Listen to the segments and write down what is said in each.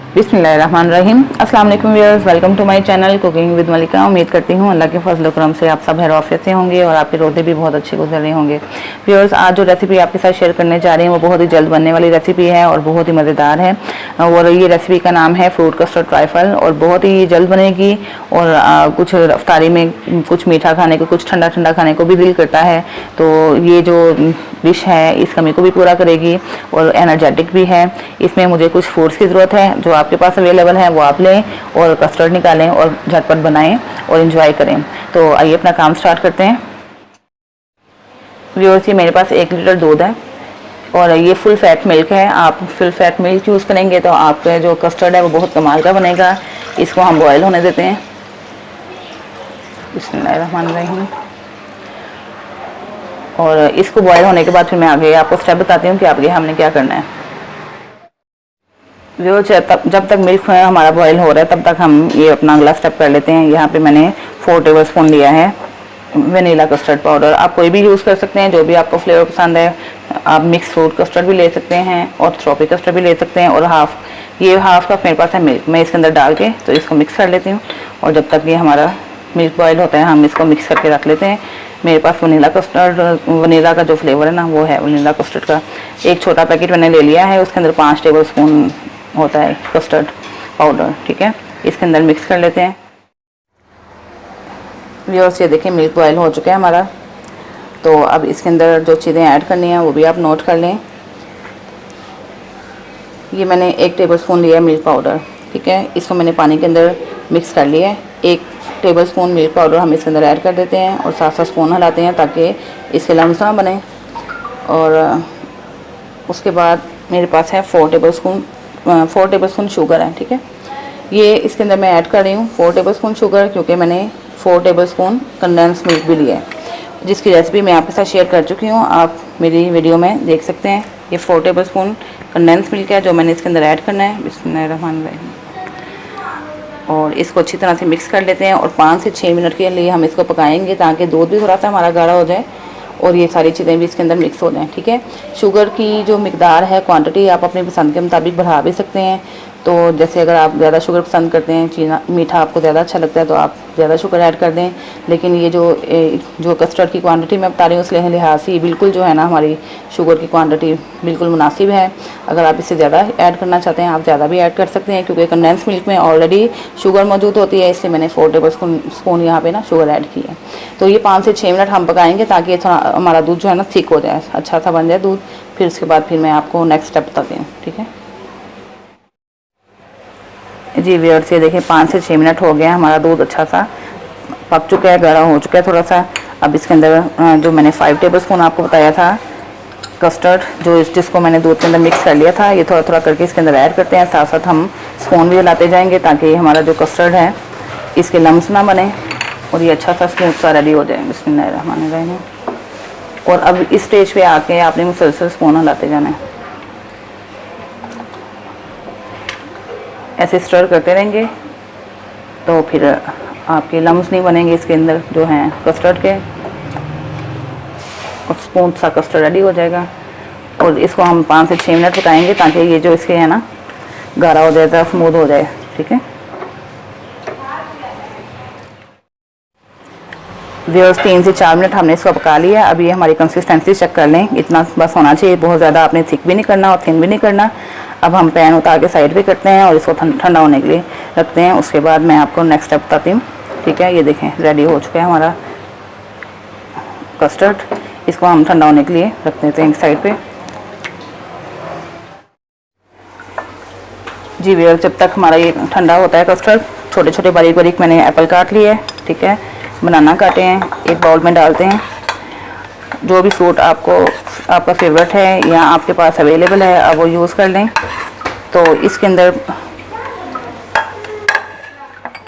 बिस्मिल्लाहिर्रहमानिर्रहीम। अस्सलाम वालेकुम viewers, welcome to my channel cooking with Malika. उम्मीद करती हूँ अल्लाह के फजल करम से आप सब खैर आफियत से होंगे और आपके रोज़े भी बहुत अच्छे गुजर रहे होंगे। व्यूअर्स, आज जो रेसिपी आपके साथ शेयर करने जा रही हूँ वो बहुत ही जल्द बनने वाली रेसिपी है और बहुत ही मज़ेदार है। और ये रेसिपी का नाम है फ्रूट कस्टर्ड ट्राइफल और बहुत ही जल्द बनेगी। और कुछ रफ्तारी में कुछ मीठा खाने को, कुछ ठंडा ठंडा खाने को भी दिल करता है, तो ये जो डिश है इस कमी को भी पूरा करेगी और एनर्जेटिक भी है। इसमें मुझे कुछ फ्रूट्स की ज़रूरत है, जो आपके पास अवेलेबल है वो आप लें और कस्टर्ड निकालें और झटपट बनाएं और इन्जॉय करें। तो आइए अपना काम स्टार्ट करते हैं। व्यूअर्स, ये मेरे पास 1 लीटर दूध है और ये फुल फैट मिल्क है। आप फुल फैट मिल्क यूज़ करेंगे तो आपका जो कस्टर्ड है वो बहुत कमाल का बनेगा। इसको हम बॉयल होने देते हैं। बिस्मिल्लाहिर्रहमानिर्रहीम। और इसको बॉयल होने के बाद फिर मैं आगे आपको स्टेप बताती हूँ कि आगे हमने क्या करना है। जो जब तक मिल्क हमारा बॉयल हो रहा है तब तक हम ये अपना अगला स्टेप कर लेते हैं। यहाँ पे मैंने 4 टेबलस्पून लिया है वनीला कस्टर्ड पाउडर। आप कोई भी यूज़ कर सकते हैं, जो भी आपको फ्लेवर पसंद है। आप मिक्स फ्रूट कस्टर्ड भी ले सकते हैं और स्ट्रॉबेरी कस्टर्ड भी ले सकते हैं। और हाफ कप मेरे पास है मिल्क, मैं इसके अंदर डाल के तो इसको मिक्स कर लेती हूँ। और जब तक ये हमारा मिल्क बॉयल होता है हम इसको मिक्स करके रख लेते हैं। मेरे पास वनीला का जो फ्लेवर है ना वो है वनीला कस्टर्ड का। एक छोटा पैकेट मैंने ले लिया है, उसके अंदर 5 टेबलस्पून होता है कस्टर्ड पाउडर। ठीक है, इसके अंदर मिक्स कर लेते हैं। व्यूअर्स, ये देखिए मिल्क बॉयल हो चुका है हमारा। तो अब इसके अंदर जो चीज़ें ऐड करनी हैं वो भी आप नोट कर लें। ये मैंने 1 टेबलस्पून लिया है मिल्क पाउडर। ठीक है, इसको मैंने पानी के अंदर मिक्स कर लिया है। 1 टेबलस्पून मिल्क पाउडर हम इसके अंदर ऐड कर देते हैं और साथ स्पून हिलाते हैं ताकि इसके लम्स ना बने। और उसके बाद मेरे पास है 4 टेबलस्पून शुगर है। ठीक है, ये इसके अंदर मैं ऐड कर रही हूँ 4 टेबलस्पून शुगर, क्योंकि मैंने 4 टेबलस्पून कंडेंस मिल्क भी लिया है, जिसकी रेसिपी मैं आपके साथ शेयर कर चुकी हूँ। आप मेरी वीडियो में देख सकते हैं। ये 4 टेबलस्पून कंडेंस मिल्क है जो मैंने इसके अंदर ऐड करना है। बिस्मिल्लाहिर्रहमानिर्रहीम। और इसको अच्छी तरह से मिक्स कर लेते हैं और 5 से 6 मिनट के लिए हम इसको पकाएंगे ताकि दूध भी थोड़ा सा हमारा गाढ़ा हो जाए और ये सारी चीज़ें भी इसके अंदर मिक्स हो जाएं। ठीक है, शुगर की जो मिकदार है, क्वांटिटी आप अपनी पसंद के मुताबिक बढ़ा भी सकते हैं। तो जैसे अगर आप ज़्यादा शुगर पसंद करते हैं, चीना मीठा आपको ज़्यादा अच्छा लगता है तो आप ज़्यादा शुगर ऐड कर दें। लेकिन ये जो कस्टर्ड की क्वांटिटी मैं बता रही हूँ उस लिहाज से बिल्कुल जो है ना हमारी शुगर की क्वांटिटी बिल्कुल मुनासिब है। अगर आप इससे ज़्यादा ऐड करना चाहते हैं आप ज़्यादा भी ऐड कर सकते हैं, क्योंकि कंडेंस मिल्क में ऑलरेडी शुगर मौजूद होती है, इसलिए मैंने 4 टेबलस्पून यहाँ पे ना शुगर ऐड की है। तो ये 5 से 6 मिनट हम पकाएंगे ताकि थोड़ा हमारा दूध जो है ना थिक हो जाए, अच्छा सा बन जाए दूध। फिर उसके बाद फिर मैं आपको नेक्स्ट स्टेप बताती हूँ। ठीक है जी व्यूअर्स, ये देखिए 5 से 6 मिनट हो गया, हमारा दूध अच्छा सा पक चुका है, गाढ़ा हो चुका है थोड़ा सा। अब इसके अंदर जो मैंने 5 टेबलस्पून आपको बताया था कस्टर्ड, जिसको मैंने दूध के अंदर मिक्स कर लिया था, ये थोड़ा थोड़ा करके इसके अंदर ऐड करते हैं। साथ साथ हम स्पून भी हिलाते जाएंगे ताकि हमारा जो कस्टर्ड है इसके लम्स ना बने और ये अच्छा सा स्मूथ सा रेडी हो जाए। बिस्मिल्लाहिर्रहमानिर्रहीम। और अब इस स्टेज पे आके आपने मुसलसल स्पून हिलाते जाना है, ऐसे स्टर करते रहेंगे तो फिर आपके लम्स नहीं बनेंगे इसके अंदर जो हैं कस्टर्ड के, और स्पून सा कस्टर्ड रेडी हो जाएगा। और इसको हम 5 से 6 मिनट पकाएंगे ताकि ये जो इसके है ना गाढ़ा हो जाए, स्मूथ हो जाए। ठीक है व्यूअर्स, 3 से 4 मिनट हमने इसको पका लिया। अब ये हमारी कंसिस्टेंसी चेक कर लें, इतना बस होना चाहिए, बहुत ज़्यादा आपने थिक भी नहीं करना और थिन भी नहीं करना। अब हम पैन उतार के साइड पे करते हैं और इसको ठंडा होने के लिए रखते हैं। उसके बाद मैं आपको नेक्स्ट स्टेप बताती हूँ। ठीक है, ये देखें रेडी हो चुका है हमारा कस्टर्ड। इसको हम ठंडा होने के लिए रख देते हैं एक साइड पे। जी व्यूअर्स, जब तक हमारा ये ठंडा होता है कस्टर्ड, छोटे छोटे बारीक बारीक मैंने एप्पल काट लिए है। ठीक है, बनाना काटे हैं, एक बाउल में डालते हैं। जो भी फ्रूट आपका फेवरेट है या आपके पास अवेलेबल है आप वो यूज़ कर लें। तो इसके अंदर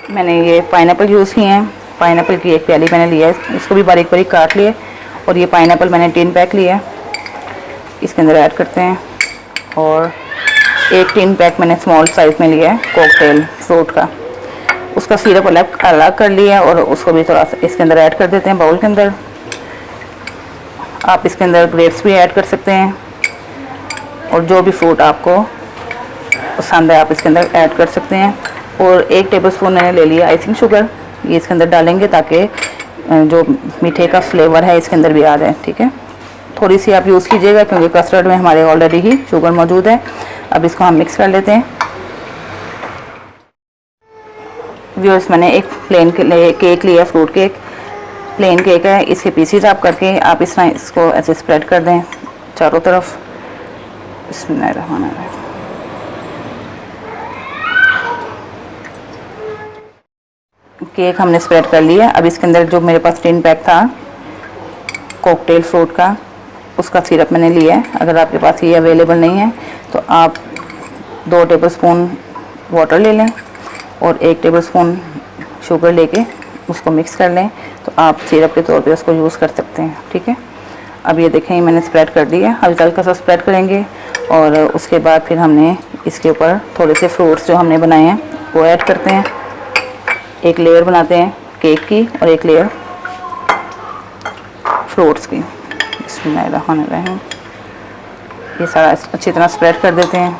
मैंने ये पाइनएप्पल यूज़ किए हैं। पाइनएप्पल की एक प्याली मैंने लिया है, इसको भी बारीक बारीक काट लिए। और ये पाइनएप्पल मैंने 3 पैक लिया है, इसके अंदर ऐड करते हैं। और एक 3 पैक मैंने स्मॉल साइज़ में लिया है कॉकटेल फ्रूट का, उसका सिरप अलग कर लिया है और उसको भी थोड़ा सा इसके अंदर ऐड कर देते हैं बाउल के अंदर। आप इसके अंदर ग्रेप्स भी ऐड कर सकते हैं और जो भी फ्रूट आपको पसंद है आप इसके अंदर ऐड कर सकते हैं। और 1 टेबलस्पून मैंने ले लिया आइसिंग शुगर, ये इसके अंदर डालेंगे ताकि जो मीठे का फ्लेवर है इसके अंदर भी आ जाए। ठीक है, थोड़ी सी आप यूज़ कीजिएगा क्योंकि कस्टर्ड में हमारे ऑलरेडी ही शुगर मौजूद है। अब इसको हम मिक्स कर लेते हैं। व्यूअर्स, मैंने एक प्लेन केक लिया, फ्रूट केक, प्लेन केक है। इसके पीसीज आप करके आप इस तरह इसको ऐसे स्प्रेड कर दें चारों तरफ। बिस्मिल्लाहिर्रहमानिर्रहीम। केक हमने स्प्रेड कर लिया। अब इसके अंदर जो मेरे पास टिन पैक था कॉकटेल फ्रूट का, उसका सिरप मैंने लिया है। अगर आपके पास ये अवेलेबल नहीं है तो आप 2 टेबलस्पून वाटर ले लें और 1 टेबलस्पून शुगर लेके उसको मिक्स कर लें, तो आप सिरप के तौर पे उसको यूज़ कर सकते हैं। ठीक है, अब ये देखें मैंने स्प्रेड कर दिया। हल्का हल्का सा स्प्रेड करेंगे और उसके बाद फिर हमने इसके ऊपर थोड़े से फ्रूट्स जो हमने बनाए हैं वो ऐड करते हैं। एक लेयर बनाते हैं केक की और एक लेयर फ्रूट्स की। बिस्मिल्लाहिर्रहमानिर्रहीम। ये सारा अच्छी तरह स्प्रेड कर देते हैं।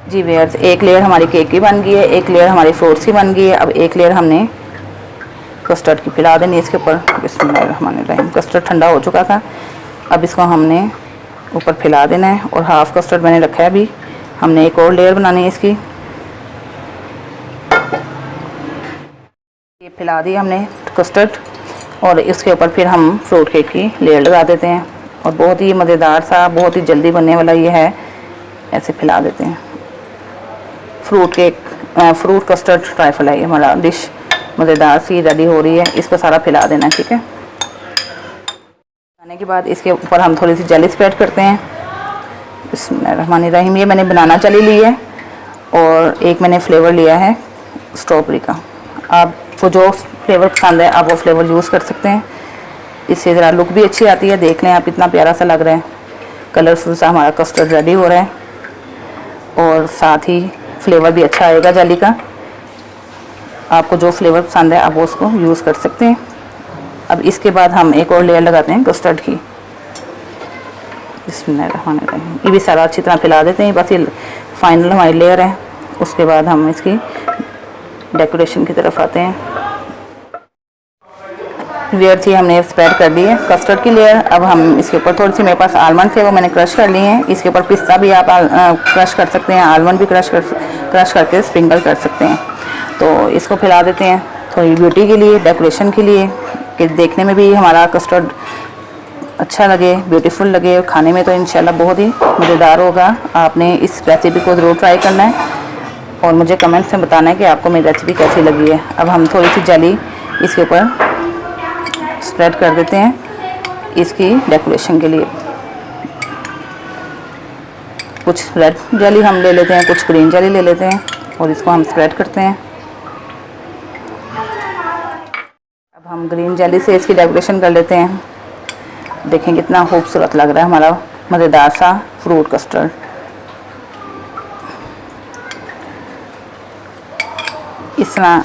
जी व्यूअर्स, एक लेयर हमारी केक की बन गई है, एक लेयर हमारी फ्रूट्स की बन गई है। अब एक लेयर हमने कस्टर्ड की फैला देनी है इसके ऊपर। बिस्मिल्लाहिर्रहमानिर्रहीम। कस्टर्ड ठंडा हो चुका था, अब इसको हमने ऊपर फैला देना है और हाफ कस्टर्ड मैंने रखा है। अभी हमने एक और लेयर बनानी है इसकी। ये फैला दी हमने कस्टर्ड और इसके ऊपर फिर हम फ्रूट केक की लेयर लगा देते हैं। और बहुत ही मज़ेदार सा, बहुत ही जल्दी बनने वाला ये है। ऐसे फैला देते हैं। फ्रूट कस्टर्ड ट्राइफल है ये हमारा डिश, मज़ेदार सी रेडी हो रही है। इसको सारा फैला देना। ठीक है, खाने के बाद इसके ऊपर हम थोड़ी सी जेली स्प्रेड करते हैं। बिस्मिल्लाहिर्रहमानिर्रहीम। ये मैंने बनाना जेली ली है और एक मैंने फ्लेवर लिया है स्ट्रॉबेरी का। आपको जो फ्लेवर पसंद है आप वो फ्लेवर यूज़ कर सकते हैं। इससे ज़रा लुक भी अच्छी आती है। देख लें आप, इतना प्यारा सा लग रहा है, कलरफुल सा हमारा कस्टर्ड रेडी हो रहा है और साथ ही फ्लेवर भी अच्छा आएगा जेली का। आपको जो फ्लेवर पसंद है आप वो उसको यूज़ कर सकते हैं। अब इसके बाद हम एक और लेयर लगाते हैं कस्टर्ड की। बिस्मिल्लाहिर्रहमानिर्रहीम। ये भी सारा अच्छी तरह फैला देते हैं। बस ये फाइनल हमारी लेयर है। उसके बाद हम इसकी डेकोरेशन की तरफ आते हैं। लेयर थी हमने स्प्रेड कर दी है कस्टर्ड की लेयर। अब हम इसके ऊपर थोड़ी सी, मेरे पास आलमंड थे वो मैंने क्रश कर लिए हैं। इसके ऊपर पिस्ता भी आप क्रश कर सकते हैं, आलमंड भी क्रश करके स्प्रिंकल कर सकते हैं। तो इसको फैला देते हैं थोड़ी ब्यूटी के लिए, डेकोरेशन के लिए, कि देखने में भी हमारा कस्टर्ड अच्छा लगे, ब्यूटीफुल लगे और खाने में तो इंशाल्लाह बहुत ही मज़ेदार होगा। आपने इस रेसिपी को ज़रूर ट्राई करना है और मुझे कमेंट्स में बताना है कि आपको मेरी रेसिपी कैसी लगी है। अब हम थोड़ी सी जेली इसके ऊपर स्प्रेड कर देते हैं इसकी डेकोरेशन के लिए। कुछ रेड जेली हम ले लेते हैं, कुछ ग्रीन जेली ले लेते हैं और इसको हम स्प्रेड करते हैं। अब हम ग्रीन जेली से इसकी डेकोरेशन कर लेते हैं। देखें कितना खूबसूरत लग रहा है हमारा मज़ेदार सा फ्रूट कस्टर्ड। इस तरह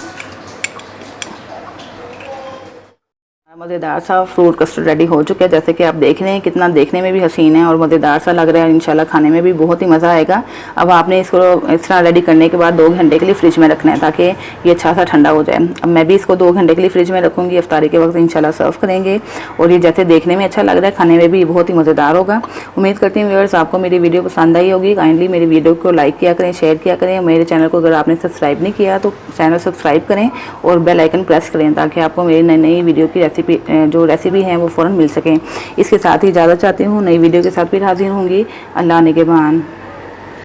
मज़ेदार सा फ्रूट कस्टर्ड रेडी हो चुका है। जैसे कि आप देख रहे हैं कितना देखने में भी हसीन है और मज़ेदार सा लग रहा है। इंशाल्लाह खाने में भी बहुत ही मज़ा आएगा। अब आपने इसको इस तरह रेडी करने के बाद 2 घंटे के लिए फ्रिज में रखना है ताकि ये अच्छा सा ठंडा हो जाए। अब मैं भी इसको 2 घंटे के लिए फ्रिज में रखूँगी। इफ्तारी के वक्त इंशाल्लाह सर्व करेंगे और ये जैसे देखने में अच्छा लग रहा है खाने में भी बहुत ही मज़ेदार होगा। उम्मीद करती हूँ व्यूअर्स आपको मेरी वीडियो पसंद आई होगी। काइंडली मेरी वीडियो को लाइक किया करें, शेयर किया करें। मेरे चैनल को अगर आपने सब्सक्राइब नहीं किया तो चैनल सब्सक्राइब करें और बेल आइकन प्रेस करें ताकि आपको मेरी नई नई वीडियो की रेसिपी भी हैं वो फ़ौरन मिल सकें। इसके साथ ही इजाज़त चाहती हूँ। नई वीडियो के साथ फिर हाजिर होंगी। अल्लाह निगहबान।